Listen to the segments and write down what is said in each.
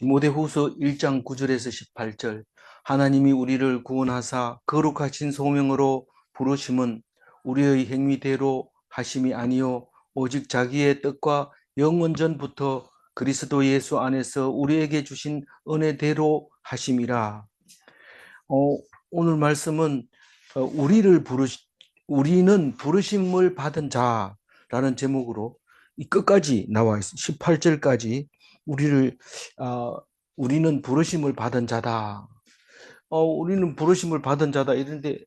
디모데후서 1장 9절에서 18절. 하나님이 우리를 구원하사 거룩하신 소명으로 부르심은 우리의 행위대로 하심이 아니요 오직 자기의 뜻과 영원 전부터 그리스도 예수 안에서 우리에게 주신 은혜대로 하심이라. 오늘 말씀은 우리는 부르심을 받은 자라는 제목으로 이 끝까지 나와 있어요. 18절까지 우리를 우리는 부르심을 받은 자다. 우리는 부르심을 받은 자다 이런데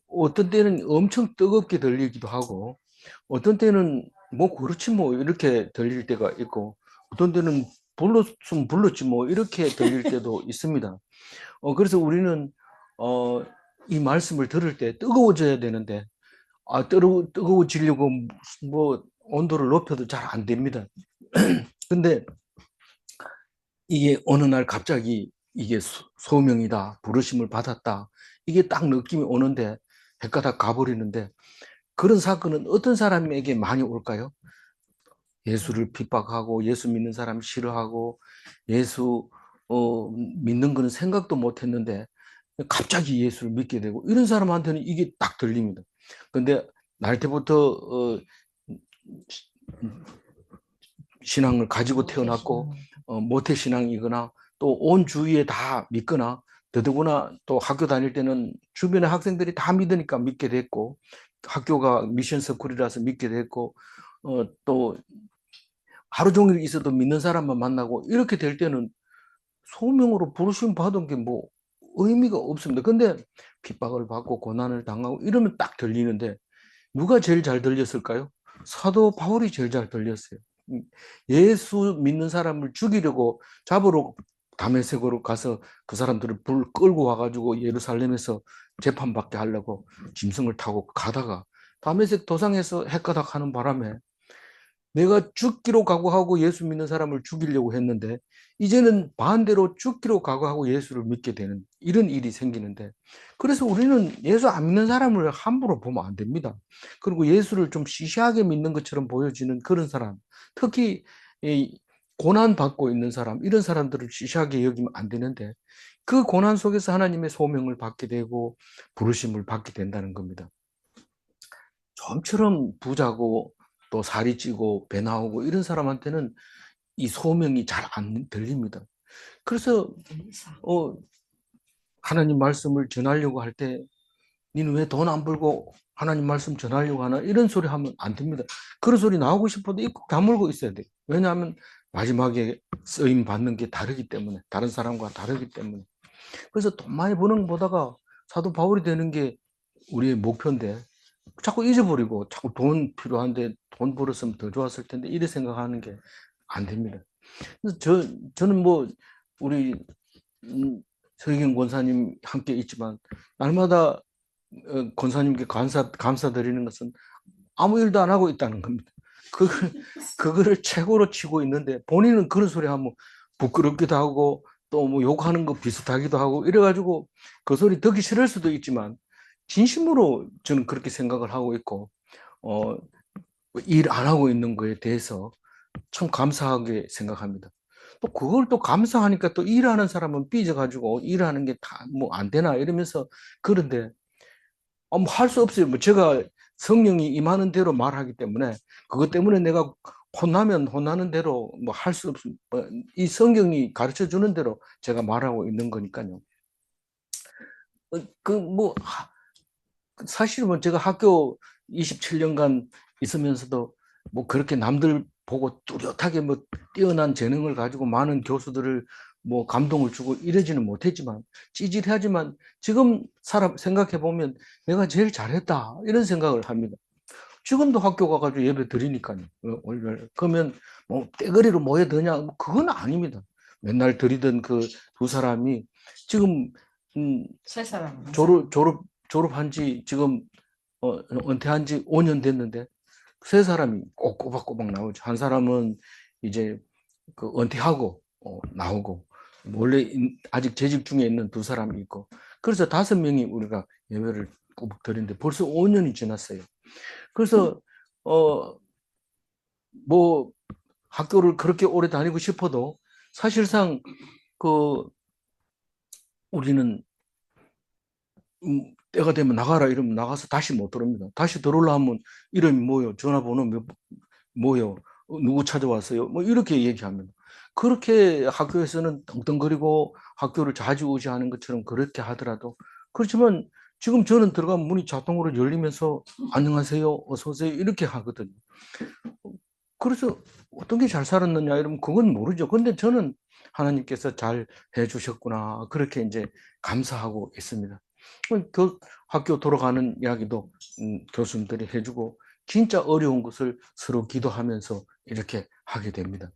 어떤 때는 엄청 뜨겁게 들리기도 하고 어떤 때는 뭐 그렇지 뭐 이렇게 들릴 때가 있고 어떤 때는 불렀으면 불렀지 뭐 이렇게 들릴 때도 있습니다. 그래서 우리는 이 말씀을 들을 때 뜨거워져야 되는데 뜨거워지려고 뭐 온도를 높여도 잘 안 됩니다. 근데 이게 어느 날 갑자기 이게 소명이다, 부르심을 받았다. 이게 딱 느낌이 오는데 헷가닥 가버리는데 그런 사건은 어떤 사람에게 많이 올까요? 예수를 핍박하고 예수 믿는 사람 싫어하고 예수 믿는 거는 생각도 못 했는데 갑자기 예수를 믿게 되고 이런 사람한테는 이게 딱 들립니다. 근데 날 때부터 신앙을 가지고 태어났고 모태 신앙이거나 또 온 주위에 다 믿거나 더더구나 또 학교 다닐 때는 주변의 학생들이 다 믿으니까 믿게 됐고 학교가 미션 스쿨이라서 믿게 됐고 또 하루 종일 있어도 믿는 사람만 만나고 이렇게 될 때는 소명으로 부르심 받은 게 뭐 의미가 없습니다. 근데 핍박을 받고 고난을 당하고 이러면 딱 들리는데 누가 제일 잘 들렸을까요? 사도 바울이 제일 잘 들렸어요. 예수 믿는 사람을 죽이려고 잡으러 다메섹으로 가서 그 사람들을 불 끌고 와가지고 예루살렘에서 재판받게 하려고 짐승을 타고 가다가 다메섹 도상에서 헷가닥 하는 바람에 내가 죽기로 각오하고 예수 믿는 사람을 죽이려고 했는데 이제는 반대로 죽기로 각오하고 예수를 믿게 되는 이런 일이 생기는데 그래서 우리는 예수 안 믿는 사람을 함부로 보면 안 됩니다. 그리고 예수를 좀 시시하게 믿는 것처럼 보여지는 그런 사람, 특히 이 고난 받고 있는 사람, 이런 사람들을 시시하게 여기면 안 되는데 그 고난 속에서 하나님의 소명을 받게 되고 부르심을 받게 된다는 겁니다. 좀처럼 부자고 또 살이 찌고 배 나오고 이런 사람한테는 이 소명이 잘 안 들립니다. 그래서 하나님 말씀을 전하려고 할 때 니는 왜 돈 안 벌고 하나님 말씀 전하려고 하나 이런 소리 하면 안 됩니다. 그런 소리 나오고 싶어도 입국 다물고 있어야 돼요. 왜냐하면 마지막에 쓰임 받는 게 다르기 때문에 다른 사람과 다르기 때문에 그래서 돈 많이 버는 것보다가 사도 바울이 되는 게 우리의 목표인데 자꾸 잊어버리고 자꾸 돈 필요한데 돈 벌었으면 더 좋았을 텐데 이래 생각하는 게 안 됩니다. 그래서 저는 뭐 우리 서희경 권사님 함께 있지만 날마다 권사님께 감사드리는 것은 아무 일도 안 하고 있다는 겁니다. 그거를 최고로 치고 있는데 본인은 그런 소리 하면 부끄럽기도 하고 또 뭐 욕하는 거 비슷하기도 하고 이래가지고 그 소리 듣기 싫을 수도 있지만 진심으로 저는 그렇게 생각을 하고 있고 일 안 하고 있는 거에 대해서 참 감사하게 생각합니다. 또 그걸 또 감사하니까 또 일하는 사람은 삐져가지고 일하는 게 다 뭐 안 되나 이러면서 그런데 뭐 할 수 없어요. 뭐 제가 성령이 임하는 대로 말하기 때문에 그것 때문에 내가 혼나면 혼나는 대로 뭐 할 수 없, 이 성경이 가르쳐 주는 대로 제가 말하고 있는 거니까요. 뭐 사실은 뭐 제가 학교 27년간 있으면서도 뭐 그렇게 남들 보고 뚜렷하게 뭐 뛰어난 재능을 가지고 많은 교수들을 뭐 감동을 주고 이러지는 못했지만 찌질하지만 지금 생각해 보면 내가 제일 잘했다 이런 생각을 합니다. 지금도 학교 가가지고 예배 드리니까요. 월요일 그러면 뭐 떼거리로 모여드냐 그건 아닙니다. 맨날 드리던 그 두 사람이 지금 세 사람 졸업한 지 지금 은퇴한 지 5년 됐는데 세 사람이 꼭 꼬박꼬박 나오죠. 한 사람은 이제 그 은퇴하고 나오고 원래 아직 재직 중에 있는 두 사람이 있고 그래서 5명이 우리가 예배를 꼬박 드리는데 벌써 5년이 지났어요. 그래서 뭐 학교를 그렇게 오래 다니고 싶어도 사실상 그 우리는 때가 되면 나가라 이러면 나가서 다시 못 들어옵니다. 다시 들어오려 하면 이름이 뭐요? 전화번호 뭐요? 누구 찾아왔어요? 뭐 이렇게 얘기합니다. 그렇게 학교에서는 떵떵거리고 학교를 좌지우지하는 것처럼 그렇게 하더라도 그렇지만 지금 저는 들어가면 문이 자동으로 열리면서 안녕하세요, 어서 오세요 이렇게 하거든요. 그래서 어떤 게 잘 살았느냐 이러면 그건 모르죠. 근데 저는 하나님께서 잘 해주셨구나 그렇게 이제 감사하고 있습니다. 학교 돌아가는 이야기도 교수님들이 해주고 진짜 어려운 것을 서로 기도하면서 이렇게 하게 됩니다.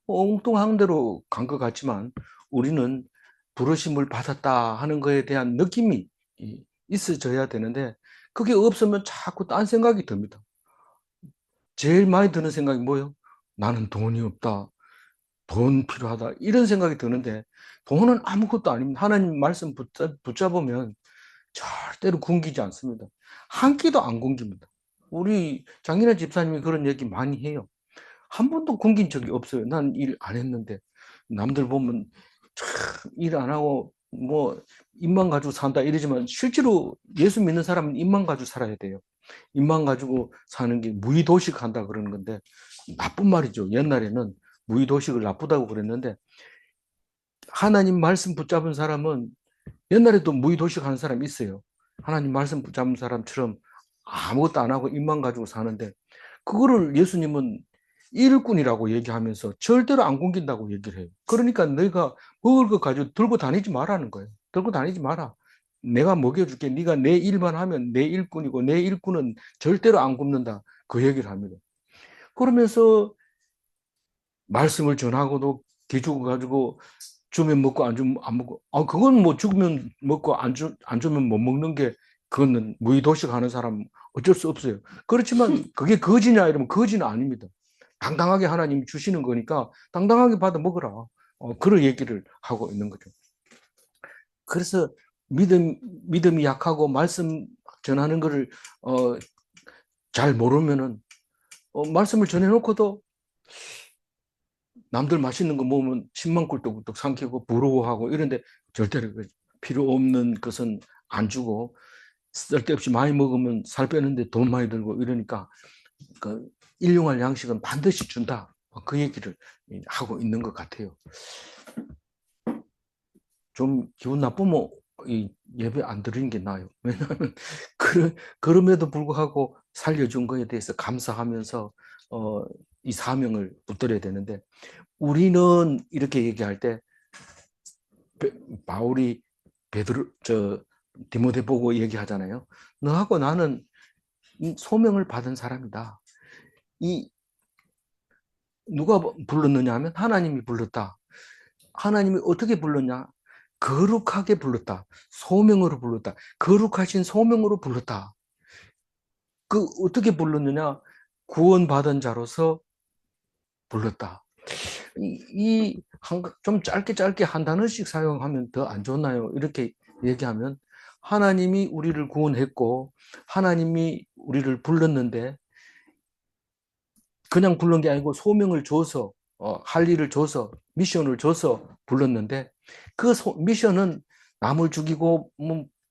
엉뚱한 대로 간 것 같지만 우리는 부르심을 받았다 하는 것에 대한 느낌이 있어져야 되는데 그게 없으면 자꾸 딴 생각이 듭니다. 제일 많이 드는 생각이 뭐예요? 나는 돈이 없다. 돈 필요하다. 이런 생각이 드는데 돈은 아무것도 아닙니다. 하나님 말씀 붙잡으면 절대로 굶기지 않습니다. 한 끼도 안 굶깁니다. 우리 장인아 집사님이 그런 얘기 많이 해요. 한 번도 굶긴 적이 없어요. 난 일 안 했는데. 남들 보면 일 안 하고 뭐 입만 가지고 산다 이러지만 실제로 예수 믿는 사람은 입만 가지고 살아야 돼요. 입만 가지고 사는 게 무의도식 한다 그러는 건데 나쁜 말이죠. 옛날에는 무의도식을 나쁘다고 그랬는데 하나님 말씀 붙잡은 사람은 옛날에도 무의도식 하는 사람이 있어요. 하나님 말씀 붙잡은 사람처럼 아무것도 안 하고 입만 가지고 사는데 그거를 예수님은 일꾼이라고 얘기하면서 절대로 안 굶긴다고 얘기를 해요. 그러니까 너희가 먹을 것 가지고 들고 다니지 말라는 거예요. 들고 다니지 마라. 내가 먹여줄게. 네가 내 일만 하면 내 일꾼이고 내 일꾼은 절대로 안 굶는다. 그 얘기를 합니다. 그러면서 말씀을 전하고도 기죽어 가지고 주면 먹고 안 주면 안 먹고 그건 뭐 죽으면 먹고 안 주면 못 먹는 게 그거는 무의도식 하는 사람 어쩔 수 없어요. 그렇지만 그게 거지냐 이러면 거지는 아닙니다. 당당하게 하나님이 주시는 거니까 당당하게 받아 먹으라. 그런 얘기를 하고 있는 거죠. 그래서 믿음이 약하고 말씀 전하는 거를 잘 모르면은 말씀을 전해놓고도 남들 맛있는 거 먹으면 10만 꿀떡꿀떡 삼키고 부러워하고 이런데 절대로 필요 없는 것은 안 주고 쓸데없이 많이 먹으면 살 빼는데 돈 많이 들고 이러니까 그 일용할 양식은 반드시 준다. 그 얘기를 하고 있는 것 같아요. 좀 기분 나쁘면 이 예배 안 드리는 게 나아요. 왜냐하면 그럼에도 불구하고 살려준 거에 대해서 감사하면서 이 사명을 붙들어야 되는데 우리는 이렇게 얘기할 때 바울이 디모데 보고 얘기하잖아요. 너하고 나는 이 소명을 받은 사람이다. 이 누가 불렀느냐 하면 하나님이 불렀다. 하나님이 어떻게 불렀냐? 거룩하게 불렀다. 소명으로 불렀다. 거룩하신 소명으로 불렀다. 그 어떻게 불렀느냐? 구원받은 자로서 불렀다. 좀 짧게 한 단어씩 사용하면 더 안 좋나요? 이렇게 얘기하면 하나님이 우리를 구원했고 하나님이 우리를 불렀는데 그냥 부른 게 아니고 소명을 줘서 할 일을 줘서 미션을 줘서 불렀는데 그 미션은 남을 죽이고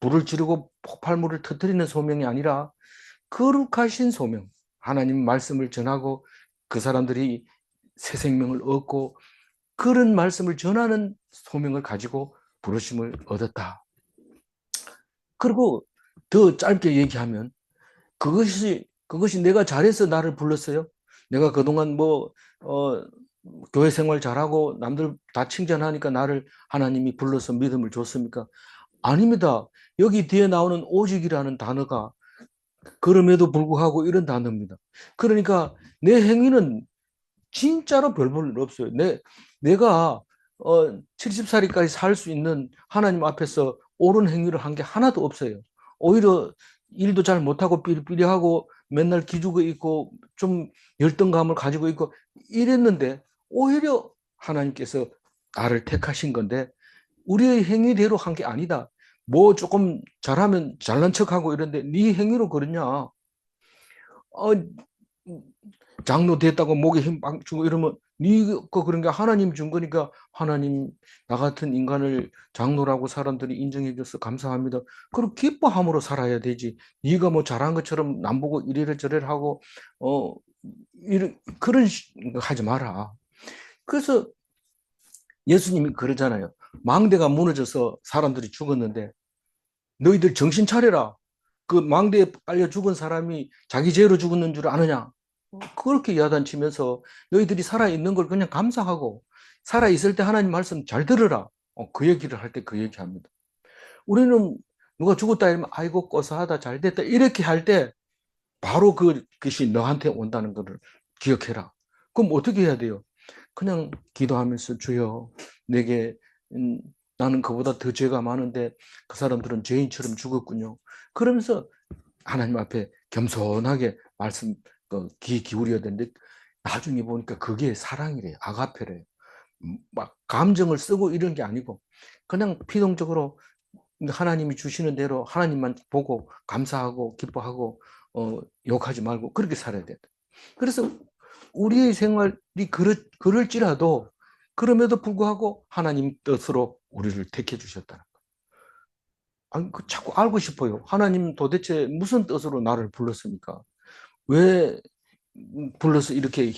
불을 지르고 폭발물을 터뜨리는 소명이 아니라 거룩하신 소명, 하나님 말씀을 전하고 그 사람들이 새 생명을 얻고 그런 말씀을 전하는 소명을 가지고 부르심을 얻었다. 그리고 더 짧게 얘기하면 그것이 내가 잘해서 나를 불렀어요. 내가 그동안 교회 생활 잘하고 남들 다 칭찬하니까 나를 하나님이 불러서 믿음을 줬습니까? 아닙니다. 여기 뒤에 나오는 오직이라는 단어가 그럼에도 불구하고 이런 단어입니다. 그러니까 내 행위는 진짜로 별 볼 일 없어요. 내가 70살까지 살 수 있는 하나님 앞에서 옳은 행위를 한 게 하나도 없어요. 오히려 일도 잘 못하고 삐리삐리하고 맨날 기죽어 있고 좀 열등감을 가지고 있고 이랬는데 오히려 하나님께서 나를 택하신 건데 우리의 행위대로 한 게 아니다. 뭐 조금 잘하면 잘난 척하고 이런데 네 행위로 그러냐. 장로 됐다고 목에 힘 빵 주고 이러면 네가 그런 게 하나님 준 거니까 하나님 나 같은 인간을 장로라고 사람들이 인정해줘서 감사합니다. 그리고 기뻐함으로 살아야 되지. 네가 뭐 잘한 것처럼 남보고 이래를 저래를 하고 어 그런 거 하지 마라. 그래서 예수님이 그러잖아요. 망대가 무너져서 사람들이 죽었는데 너희들 정신 차려라. 그 망대에 깔려 죽은 사람이 자기 죄로 죽었는 줄 아느냐? 그렇게 야단치면서 너희들이 살아있는 걸 그냥 감사하고 살아있을 때 하나님 말씀 잘 들으라. 그 얘기를 할 때 그 얘기합니다. 우리는 누가 죽었다 이러면 아이고 고사하다 잘 됐다 이렇게 할 때 바로 그것이 너한테 온다는 것을 기억해라. 그럼 어떻게 해야 돼요? 그냥 기도하면서 주여 내게 나는 그보다 더 죄가 많은데 그 사람들은 죄인처럼 죽었군요. 그러면서 하나님 앞에 겸손하게 말씀 귀 기울여야 되는데 나중에 보니까 그게 사랑이래요. 아가페래요. 막 감정을 쓰고 이런 게 아니고 그냥 피동적으로 하나님이 주시는 대로 하나님만 보고 감사하고 기뻐하고 욕하지 말고 그렇게 살아야 된다. 그래서 우리의 생활이 그럴지라도 그럼에도 불구하고 하나님 뜻으로 우리를 택해 주셨다는 거예요. 아니, 자꾸 알고 싶어요. 하나님 도대체 무슨 뜻으로 나를 불렀습니까? 왜 불러서 이렇게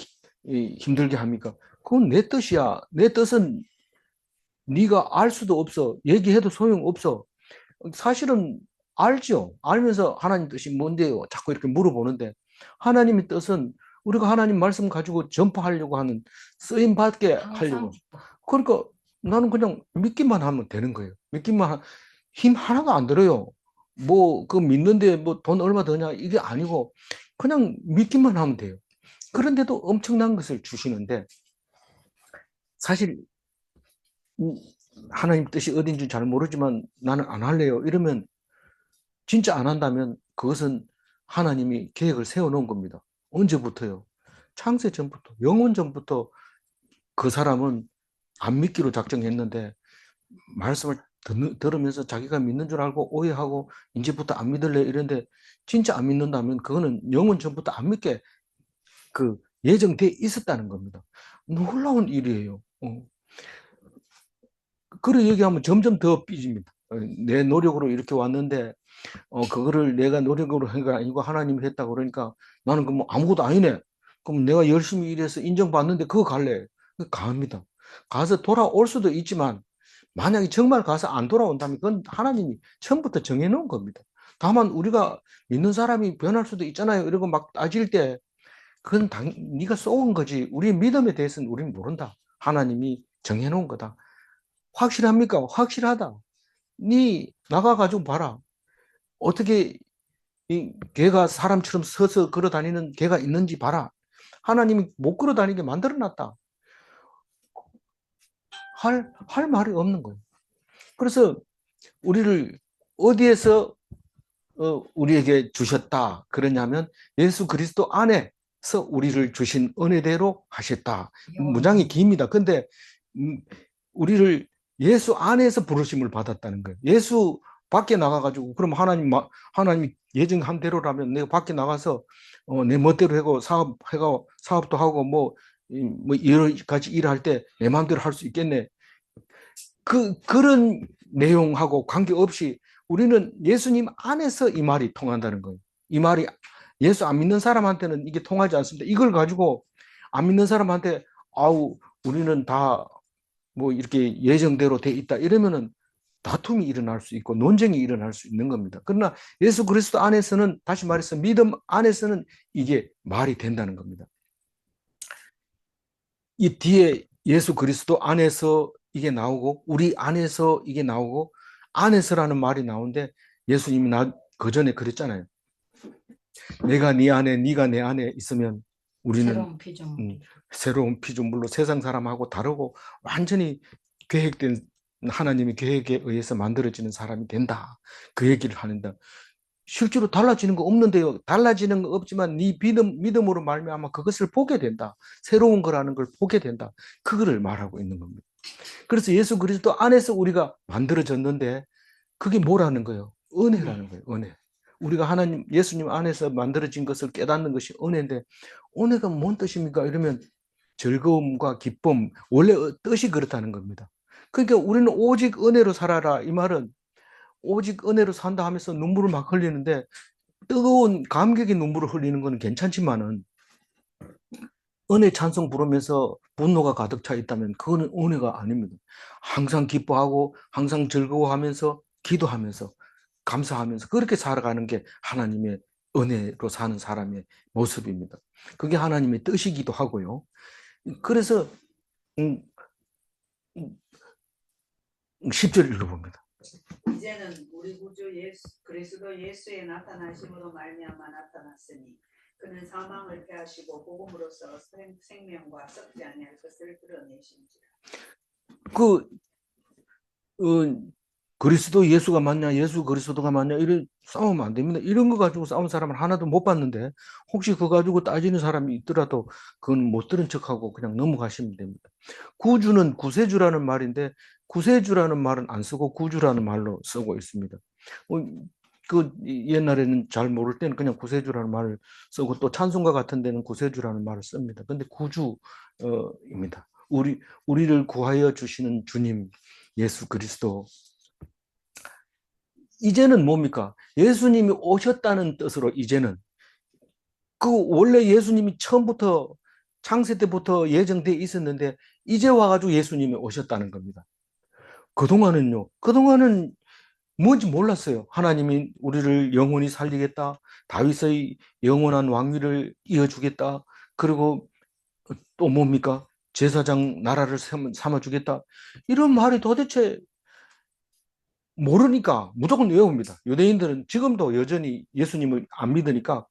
힘들게 합니까? 그건 내 뜻이야. 내 뜻은 네가 알 수도 없어. 얘기해도 소용없어. 사실은 알죠. 알면서 하나님 뜻이 뭔데요? 자꾸 이렇게 물어보는데 하나님의 뜻은 우리가 하나님 말씀 가지고 전파하려고 하는 쓰임 받게 하려고. 그러니까 나는 그냥 믿기만 하면 되는 거예요. 힘 하나도 안 들어요. 뭐 그 믿는데 뭐 돈 얼마 드냐 이게 아니고 그냥 믿기만 하면 돼요. 그런데도 엄청난 것을 주시는데 사실 하나님 뜻이 어딘지 잘 모르지만 나는 안 할래요. 이러면 진짜 안 한다면 그것은 하나님이 계획을 세워놓은 겁니다. 언제부터요? 창세 전부터, 영원 전부터 그 사람은 안 믿기로 작정했는데 말씀을 들으면서 자기가 믿는 줄 알고 오해하고 이제부터 안 믿을래 이런데 진짜 안 믿는다면 그거는 영원 전부터 안 믿게 예정돼 있었다는 겁니다. 놀라운 일이에요. 그런 얘기하면 점점 더 삐집니다. 내 노력으로 이렇게 왔는데 그거를 내가 노력으로 한 거 아니고 하나님이 했다고 그러니까 나는 그 뭐 아무것도 아니네. 그럼 내가 열심히 일해서 인정받는데 그거 갈래. 갑니다. 가서 돌아올 수도 있지만 만약에 정말 가서 안 돌아온다면 그건 하나님이 처음부터 정해놓은 겁니다. 다만 우리가 믿는 사람이 변할 수도 있잖아요. 이러고 막 따질 때 그건 네가 쏘은 거지. 우리의 믿음에 대해서는 우리는 모른다. 하나님이 정해놓은 거다. 확실합니까? 확실하다. 네 나가가지고 봐라. 어떻게 이 개가 사람처럼 서서 걸어 다니는 개가 있는지 봐라. 하나님이 못 걸어 다니게 만들어 놨다. 할 말이 없는 거예요. 그래서 우리를 어디에서 우리에게 주셨다. 그러냐면 예수 그리스도 안에서 우리를 주신 은혜대로 하셨다. 문장이 깁니다. 근데 우리를 예수 안에서 부르심을 받았다는 거예요. 예수 밖에 나가가지고 그럼 하나님이 예정한 대로라면 내가 밖에 나가서 내 멋대로 하고 사업도 하고 뭐 여러 가지 일을 할 때 내 마음대로 할 수 있겠네. 그런 내용하고 관계없이 우리는 예수님 안에서 이 말이 통한다는 거예요. 이 말이 예수 안 믿는 사람한테는 이게 통하지 않습니다. 이걸 가지고 안 믿는 사람한테 아우 우리는 다 뭐 이렇게 예정대로 돼 있다 이러면은 다툼이 일어날 수 있고 논쟁이 일어날 수 있는 겁니다. 그러나 예수 그리스도 안에서는 다시 말해서 믿음 안에서는 이게 말이 된다는 겁니다. 이 뒤에 예수 그리스도 안에서 이게 나오고 우리 안에서 이게 나오고 안에서라는 말이 나오는데 예수님이 그 전에 그랬잖아요. 내가 네 안에 네가 내 안에 있으면 우리는 새로운 피조물로 세상 사람하고 다르고 완전히 계획된 하나님의 계획에 의해서 만들어지는 사람이 된다. 그 얘기를 하는데 실제로 달라지는 거 없는데요. 달라지는 거 없지만 네 믿음으로 말미암아 그것을 보게 된다. 새로운 거라는 걸 보게 된다. 그거를 말하고 있는 겁니다. 그래서 예수 그리스도 안에서 우리가 만들어졌는데 그게 뭐라는 거예요? 은혜라는 거예요. 은혜. 우리가 예수님 안에서 만들어진 것을 깨닫는 것이 은혜인데 은혜가 뭔 뜻입니까? 이러면 즐거움과 기쁨, 원래 뜻이 그렇다는 겁니다. 그러니까 우리는 오직 은혜로 살아라. 이 말은 오직 은혜로 산다 하면서 눈물을 막 흘리는데 뜨거운 감격의 눈물을 흘리는 건 괜찮지만은 은혜 찬송 부르면서 분노가 가득 차 있다면 그거는 은혜가 아닙니다. 항상 기뻐하고 항상 즐거워하면서 기도하면서 감사하면서 그렇게 살아가는 게 하나님의 은혜로 사는 사람의 모습입니다. 그게 하나님의 뜻이기도 하고요. 그래서 10절 읽어봅니다. 이제는 우리 구주 예수 그리스도 예수의 나타나심으로 말미암아 나타났으니 그는 사망을 패하시고 복음으로써 생명과 썩지 아니할 것을 드러내신지라. 그 그리스도 예수가 맞냐, 예수 그리스도가 맞냐, 이런 싸우면 안 됩니다. 이런 거 가지고 싸운 사람을 하나도 못 봤는데, 혹시 그거 가지고 따지는 사람이 있더라도, 그건 못 들은 척하고 그냥 넘어가시면 됩니다. 구주는 구세주라는 말인데, 구세주라는 말은 안 쓰고 구주라는 말로 쓰고 있습니다. 그 옛날에는 잘 모를 때는 그냥 구세주라는 말을 쓰고, 또 찬송가 같은 데는 구세주라는 말을 씁니다. 근데 구주입니다. 우리를 구하여 주시는 주님, 예수 그리스도. 이제는 뭡니까? 예수님이 오셨다는 뜻으로 이제는 원래 예수님이 처음부터 창세 때부터 예정돼 있었는데 이제 와가지고 예수님이 오셨다는 겁니다. 그동안은 뭔지 몰랐어요. 하나님이 우리를 영원히 살리겠다. 다윗의 영원한 왕위를 이어주겠다. 그리고 또 뭡니까? 제사장 나라를 삼아주겠다. 이런 말이 도대체 모르니까 무조건 외웁니다. 유대인들은 지금도 여전히 예수님을 안 믿으니까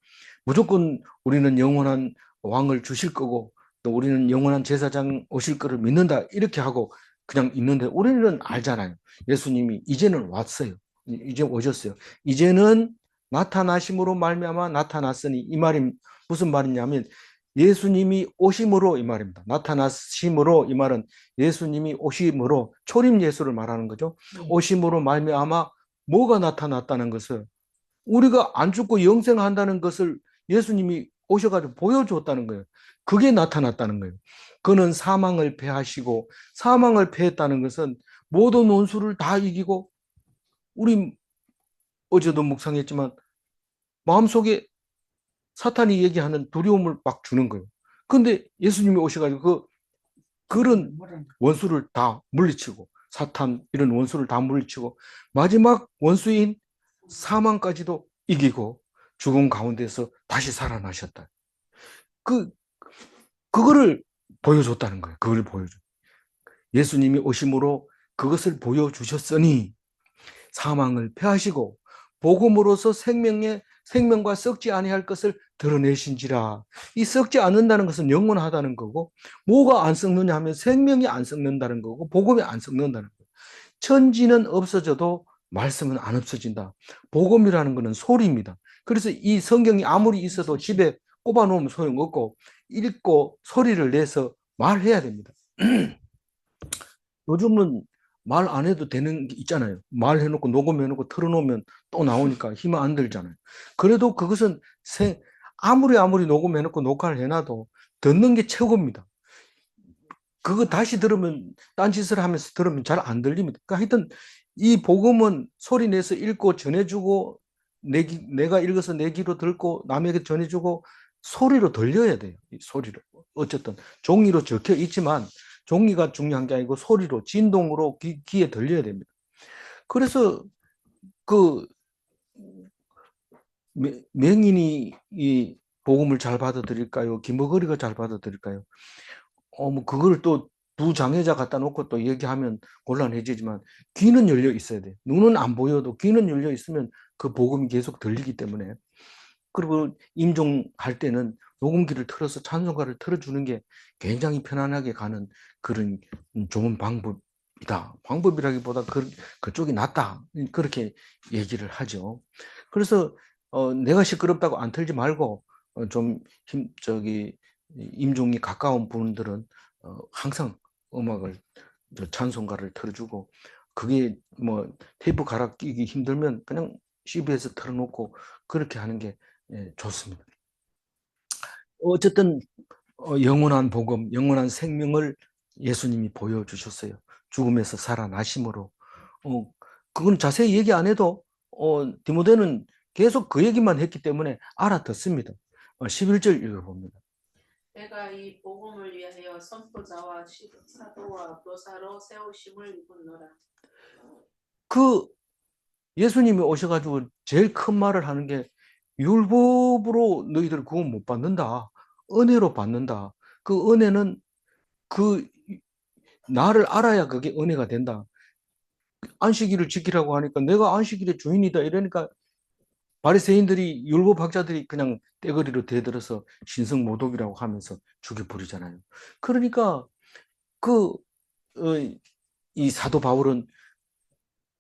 무조건 우리는 영원한 왕을 주실 거고 또 우리는 영원한 제사장 오실 거를 믿는다 이렇게 하고 그냥 있는데 우리는 알잖아요. 예수님이 이제는 왔어요. 이제 오셨어요. 이제는 나타나심으로 말미암아 나타났으니 이 말이 무슨 말이냐면 예수님이 오심으로 이 말입니다. 나타나심으로 이 말은 예수님이 오심으로 초림 예수를 말하는 거죠. 오심으로 말미암아 뭐가 나타났다는 것을 우리가 안 죽고 영생한다는 것을 예수님이 오셔가지고 보여줬다는 거예요. 그게 나타났다는 거예요. 그는 사망을 패하시고 사망을 패했다는 것은 모든 원수를 다 이기고 우리 어제도 묵상했지만 마음속에 사탄이 얘기하는 두려움을 막 주는 거예요. 근데 예수님이 오셔가지고 그런 원수를 다 물리치고 사탄 이런 원수를 다 물리치고 마지막 원수인 사망까지도 이기고 죽음 가운데서 다시 살아나셨다. 그거를 보여줬다는 거예요. 그걸 보여줘. 예수님이 오심으로 그것을 보여주셨으니 사망을 패하시고 복음으로서 생명과 썩지 아니할 것을 드러내신지라. 이 썩지 않는다는 것은 영원하다는 거고 뭐가 안 썩느냐 하면 생명이 안 썩는다는 거고 복음이 안 썩는다는 거예요. 천지는 없어져도 말씀은 안 없어진다. 복음이라는 것은 소리입니다. 그래서 이 성경이 아무리 있어도 집에 꼽아놓으면 소용없고 읽고 소리를 내서 말해야 됩니다. 요즘은 말 안 해도 되는 게 있잖아요. 말해놓고 녹음해놓고 틀어놓으면 또 나오니까 힘 안 들잖아요. 그래도 그것은 아무리 녹음해놓고 녹화를 해놔도 듣는 게 최고입니다. 그거 다시 들으면 딴짓을 하면서 들으면 잘 안 들립니다. 그러니까 하여튼 이 복음은 소리 내서 읽고 전해주고 내가 읽어서 내 귀로 듣고 남에게 전해주고 소리로 들려야 돼요. 이 소리로. 어쨌든 종이로 적혀 있지만 종이가 중요한 게 아니고 소리로 진동으로 귀에 들려야 됩니다. 그래서 그 맹인이 이 복음을 잘 받아들일까요? 김어거리가 잘 받아들일까요? 뭐 그걸 또 두 장애자 갖다 놓고 또 얘기하면 곤란해지지만 귀는 열려 있어야 돼. 눈은 안 보여도 귀는 열려 있으면 그 복음이 계속 들리기 때문에. 그리고 임종할 때는 녹음기를 틀어서 찬송가를 틀어주는 게 굉장히 편안하게 가는 그런 좋은 방법이다. 방법이라기보다 그쪽이 낫다. 그렇게 얘기를 하죠. 그래서 내가 시끄럽다고 안 틀지 말고 임종이 가까운 분들은 항상 음악을 찬송가를 틀어주고 그게 뭐 테이프 갈아 끼기 힘들면 그냥 CBS 틀어놓고 그렇게 하는 게 좋습니다. 어쨌든 영원한 복음, 영원한 생명을 예수님이 보여주셨어요. 죽음에서 살아나심으로. 그건 자세히 얘기 안 해도 디모데는 계속 그 얘기만 했기 때문에 알아듣습니다. 11절 읽어봅니다. 내가 이 복음을 위하여 선포자와 사도와 교사로 세우심을 입었노라. 그 예수님이 오셔가지고 제일 큰 말을 하는 게 율법으로 너희들 구원 못 받는다. 은혜로 받는다. 그 은혜는 그 나를 알아야 그게 은혜가 된다. 안식일을 지키라고 하니까 내가 안식일의 주인이다 이러니까 바리새인들이 율법학자들이 그냥 떼거리로 대들어서 신성모독이라고 하면서 죽여버리잖아요. 그러니까 이 사도 바울은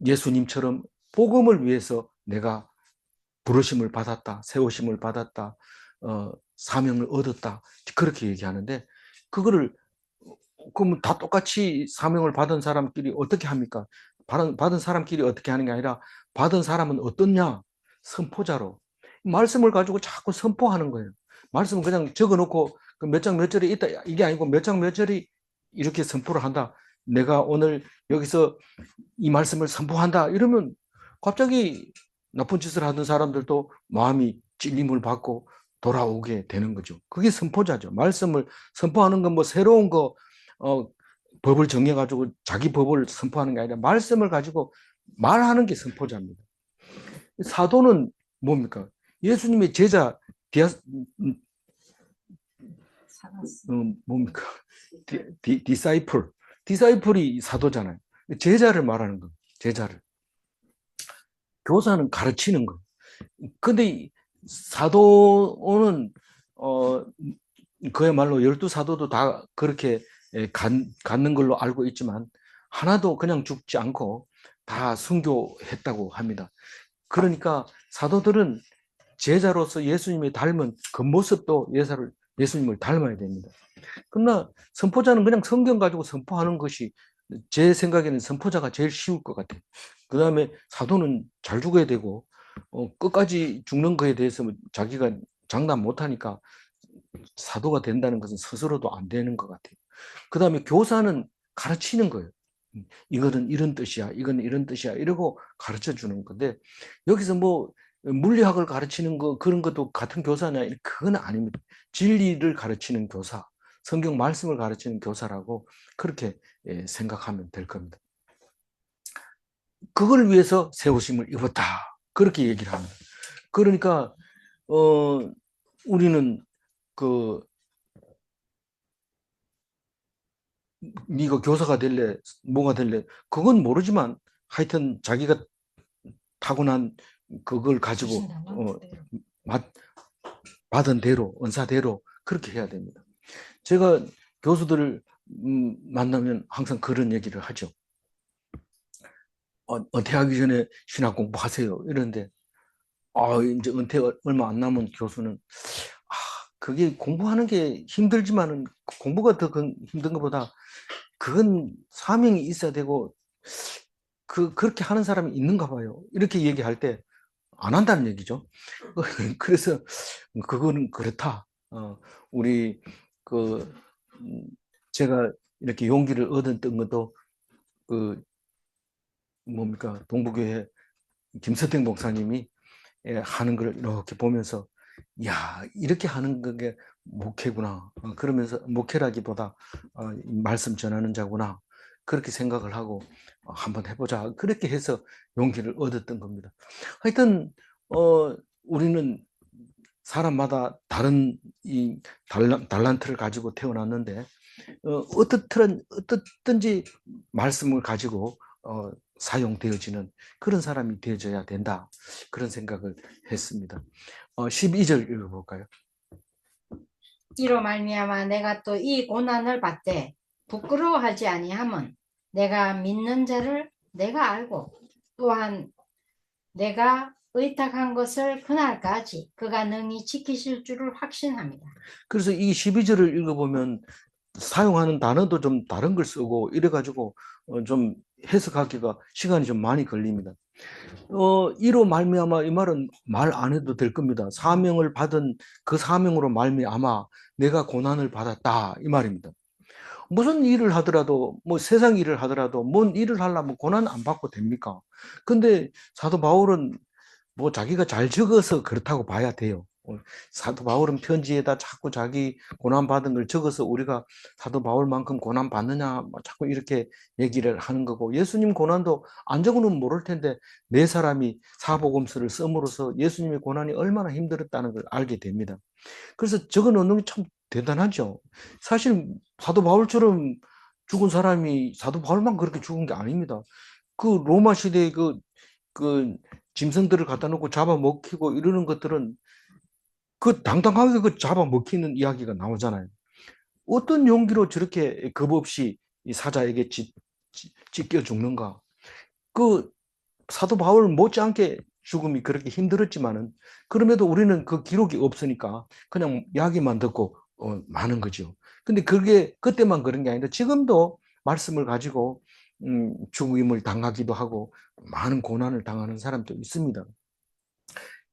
예수님처럼 복음을 위해서 내가 부르심을 받았다, 세우심을 받았다, 사명을 얻었다 그렇게 얘기하는데 그거를 그러면 다 똑같이 사명을 받은 사람끼리 어떻게 합니까? 받은 사람끼리 어떻게 하는 게 아니라 받은 사람은 어떻냐? 선포자로. 말씀을 가지고 자꾸 선포하는 거예요. 말씀을 그냥 적어놓고 몇 장 몇 절이 있다 이게 아니고 몇 장 몇 절이 이렇게 선포를 한다. 내가 오늘 여기서 이 말씀을 선포한다. 이러면 갑자기 나쁜 짓을 하던 사람들도 마음이 찔림을 받고 돌아오게 되는 거죠. 그게 선포자죠. 말씀을 선포하는 건 뭐 새로운 거 법을 정해가지고 자기 법을 선포하는 게 아니라 말씀을 가지고 말하는 게 선포자입니다. 사도는 뭡니까? 예수님의 제자, 뭡니까? 디사이플. 디사이플이 사도잖아요. 제자를 말하는 거, 제자를. 교사는 가르치는 거. 근데 사도는, 그야말로 12사도도 다 그렇게 갖는 걸로 알고 있지만, 하나도 그냥 죽지 않고 다 순교했다고 합니다. 그러니까 사도들은 제자로서 예수님의 닮은 겉모습도 예수님을 닮아야 됩니다. 그러나 선포자는 그냥 성경 가지고 선포하는 것이 제 생각에는 선포자가 제일 쉬울 것 같아요. 그 다음에 사도는 잘 죽어야 되고 끝까지 죽는 거에 대해서 자기가 장담 못하니까 사도가 된다는 것은 스스로도 안 되는 것 같아요. 그 다음에 교사는 가르치는 거예요. 이거는 이런 뜻이야, 이건 이런 뜻이야 이러고 가르쳐 주는 건데 여기서 뭐 물리학을 가르치는 거 그런 것도 같은 교사냐 그건 아닙니다. 진리를 가르치는 교사, 성경 말씀을 가르치는 교사라고 그렇게 생각하면 될 겁니다. 그걸 위해서 세우심을 입었다 그렇게 얘기를 합니다. 그러니까 우리는 네가 교사가 될래 뭐가 될래 그건 모르지만 하여튼 자기가 타고난 그걸 가지고 받은 대로 은사대로 그렇게 해야 됩니다. 제가 교수들을 만나면 항상 그런 얘기를 하죠. 은퇴하기 전에 신학 공부하세요 이런데 이제 은퇴 얼마 안 남은 교수는 그게 공부하는 게 힘들지만은 공부가 더 힘든 것보다 그건 사명이 있어야 되고 그렇게 하는 사람이 있는가 봐요. 이렇게 얘기할 때 안 한다는 얘기죠. 그래서 그거는 그렇다. 우리 제가 이렇게 용기를 얻었던 것도 뭡니까 동부교회 김서택 목사님이 하는 걸 이렇게 보면서 야 이렇게 하는 게 목회구나. 그러면서 목회라기보다 말씀 전하는 자구나. 그렇게 생각을 하고 한번 해보자. 그렇게 해서 용기를 얻었던 겁니다. 하여튼 우리는 사람마다 다른 이 달란트를 가지고 태어났는데 어떻든지 말씀을 가지고 사용되어지는 그런 사람이 되어져야 된다. 그런 생각을 했습니다. 12절 읽어볼까요? 이로 말미암아 내가 또 이 고난을 받되 부끄러워하지 아니함은 내가 믿는 자를 내가 알고 또한 내가 의탁한 것을 그날까지 그가 능히 지키실 줄을 확신합니다. 그래서 이 12절을 읽어보면 사용하는 단어도 좀 다른 걸 쓰고 이래가지고 좀 해석하기가 시간이 좀 많이 걸립니다. 이로 말미암아 이 말은 말 안 해도 될 겁니다. 사명을 받은 그 사명으로 말미암아 내가 고난을 받았다 이 말입니다. 무슨 일을 하더라도 뭐 세상 일을 하더라도 뭔 일을 하려면 고난 안 받고 됩니까? 근데 사도 바울은 뭐 자기가 잘 적어서 그렇다고 봐야 돼요. 사도 바울은 편지에다 자꾸 자기 고난받은 걸 적어서 우리가 사도 바울만큼 고난받느냐 뭐 자꾸 이렇게 얘기를 하는 거고, 예수님 고난도 안 적어놓으면 모를 텐데 네 사람이 사복음서를 씀으로써 예수님의 고난이 얼마나 힘들었다는 걸 알게 됩니다. 그래서 적어놓는 게 참 대단하죠. 사실 사도 바울처럼 죽은 사람이 사도 바울만 그렇게 죽은 게 아닙니다. 그 로마 시대의 그 짐승들을 갖다 놓고 잡아먹히고 이러는 것들은 그 당당하게 그 잡아먹히는 이야기가 나오잖아요. 어떤 용기로 저렇게 겁 없이 이 사자에게 찢겨 죽는가? 그 사도 바울 못지않게 죽음이 그렇게 힘들었지만은 그럼에도 우리는 그 기록이 없으니까 그냥 이야기만 듣고 마는 거죠. 근데 그게 그때만 그런 게 아니라 지금도 말씀을 가지고 죽임을 당하기도 하고 많은 고난을 당하는 사람도 있습니다.